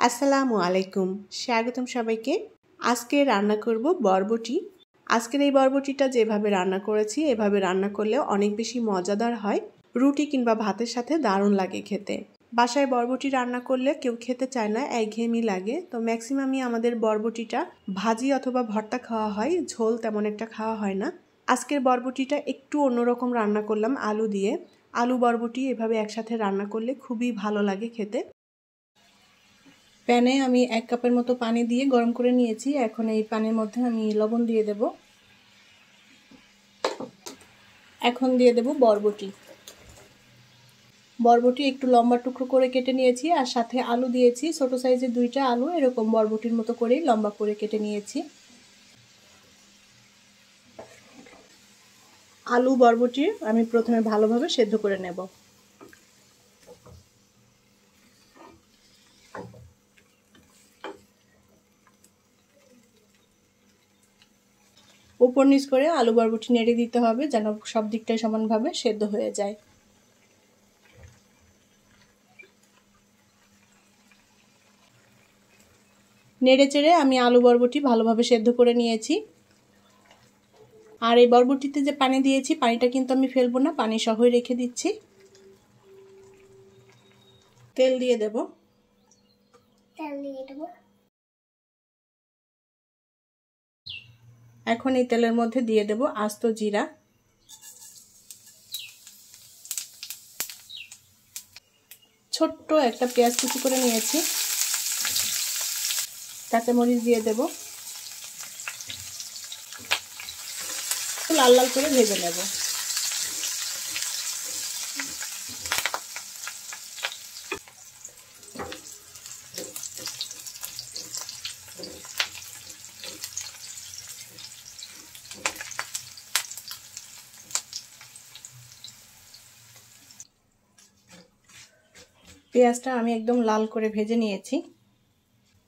আসসালামু আলাইকুম, স্বাগতম সবাইকে। আজকে রান্না করব বরবটি। আজকের এই বরবটিটা যেভাবে রান্না করেছি এভাবে রান্না করলে অনেক বেশি মজাদার হয়। রুটি কিংবা ভাতের সাথে দারুণ লাগে খেতে। বাসায় বরবটি রান্না করলে কেউ খেতে চায় না, একঘেয়েমি লাগে। তো ম্যাক্সিমামই আমাদের বরবটিটা ভাজি অথবা ভর্তা খাওয়া হয়, ঝোল তেমন একটা খাওয়া হয় না। আজকের বরবটিটা একটু অন্যরকম রান্না করলাম আলু দিয়ে। আলু বরবটি এভাবে একসাথে রান্না করলে খুবই ভালো লাগে খেতে। প্যানে আমি 1 কাপের মতো পানি দিয়ে গরম করে নিয়েছি। এখন এই পানির মধ্যে আমি লবণ দিয়ে দেব। এখন দিয়ে দেব বরবটি। বরবটি একটু লম্বা টুকরো করে কেটে নিয়েছি, আর সাথে আলু দিয়েছি। ছোট সাইজের 2টা আলু এরকম বরবটির মতো করেই লম্বা করে কেটে নিয়েছি। আলু বরবটি আমি প্রথমে ভালোভাবে সেদ্ধ করে নেব। উপর নিচ করে আলু বরবটি নেড়ে দিতে হবে যেন সব দিকটাই সমানভাবে সেদ্ধ হয়ে যায়। নেড়ে চেড়ে আমি আলু বরবটি ভালোভাবে সেদ্ধ করে নিয়েছি। আর এই বরবটিতে যে পানি দিয়েছি পানিটা কিন্তু আমি ফেলবো না, পানি সহই রেখে দিচ্ছি। তেল দিয়ে দেব। এখন এই তেলের মধ্যে দিয়ে দেব আস্ত জিরা, ছোট্ট একটা পেঁয়াজ কুচি করে নিয়েছি, কাঁচামরিচ দিয়ে দেব। লাল লাল করে ভেজে নেব। পেঁয়াজটা আমি একদম লাল করে ভেজে নিয়েছি।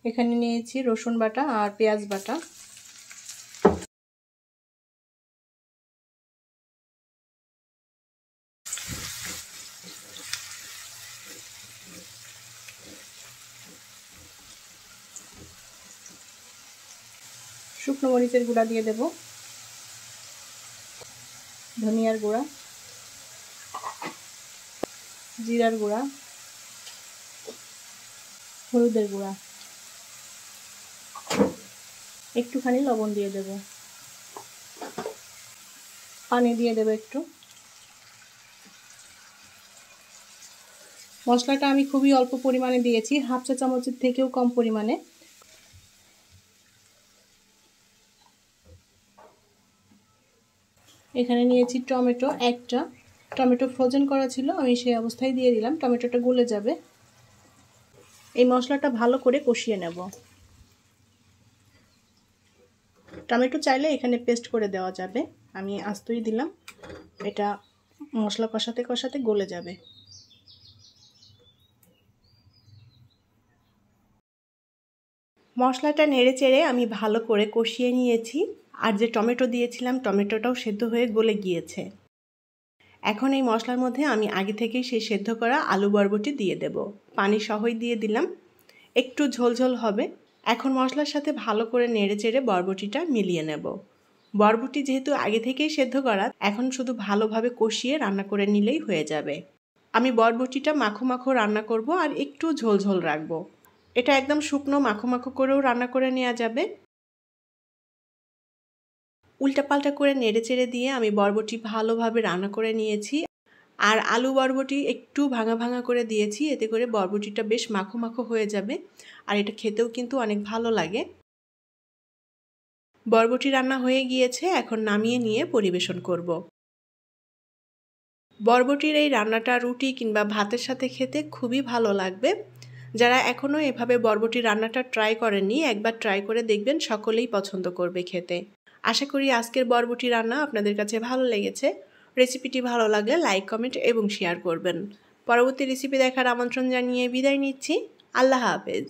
এখানে নিয়েছি রসুন বাটা আর পেঁয়াজ বাটা। শুকনো মরিচের গুঁড়া দিয়ে দেব, ধনিয়ার গুঁড়া, জিরার গুঁড়া, হলুদের গুঁড়া, একটুখানি লবণ দিয়ে দেব, পানি দিয়ে দেব একটু। মশলাটা আমি খুবই অল্প পরিমাণে দিয়েছি, হাফ চা চামচের থেকেও কম পরিমাণে। এখানে নিয়েছি টমেটো একটা। টমেটো ফ্রোজেন করা ছিল, আমি সেই অবস্থায় দিয়ে দিলাম, টমেটোটা গলে যাবে। এই মশলাটা ভালো করে কষিয়ে নেব। টমেটো চাইলে এখানে পেস্ট করে দেওয়া যাবে, আমি আস্তই দিলাম। এটা মশলা কষাতে কষাতে গলে যাবে। মশলাটা নেড়ে চেড়ে আমি ভালো করে কষিয়ে নিয়েছি, আর যে টমেটো দিয়েছিলাম টমেটোটাও সেদ্ধ হয়ে গলে গিয়েছে। এখন এই মশলার মধ্যে আমি আগে থেকেই সেই সেদ্ধ করা আলু বরবটি দিয়ে দেব। পানি সহই দিয়ে দিলাম, একটু ঝোলঝোল হবে। এখন মশলার সাথে ভালো করে নেড়ে চেড়ে বরবটিটা মিলিয়ে নেব। বরবটি যেহেতু আগে থেকেই সেদ্ধ করা, এখন শুধু ভালোভাবে কষিয়ে রান্না করে নিলেই হয়ে যাবে। আমি বরবটিটা মাখো মাখো রান্না করব আর একটু ঝোলঝোল রাখবো। এটা একদম শুকনো মাখো মাখো করেও রান্না করে নেওয়া যাবে। উল্টাপাল্টা করে নেড়ে চেড়ে দিয়ে আমি বরবটি ভালোভাবে রান্না করে নিয়েছি। আর আলু বরবটি একটু ভাঙা ভাঙা করে দিয়েছি, এতে করে বরবটিটা বেশ মাখো মাখো হয়ে যাবে, আর এটা খেতেও কিন্তু অনেক ভালো লাগে। বরবটি রান্না হয়ে গিয়েছে, এখন নামিয়ে নিয়ে পরিবেশন করব। বরবটির এই রান্নাটা রুটি কিংবা ভাতের সাথে খেতে খুবই ভালো লাগবে। যারা এখনও এভাবে বরবটি রান্নাটা ট্রাই করেননি, একবার ট্রাই করে দেখবেন, সকলেই পছন্দ করবে খেতে। আশা করি আজকের বরবটি রান্না আপনাদের কাছে ভালো লেগেছে। রেসিপিটি ভালো লাগলে লাইক, কমেন্ট এবং শেয়ার করবেন। পরবর্তী রেসিপি দেখার আমন্ত্রণ জানিয়ে বিদায় নিচ্ছি। আল্লাহ হাফেজ।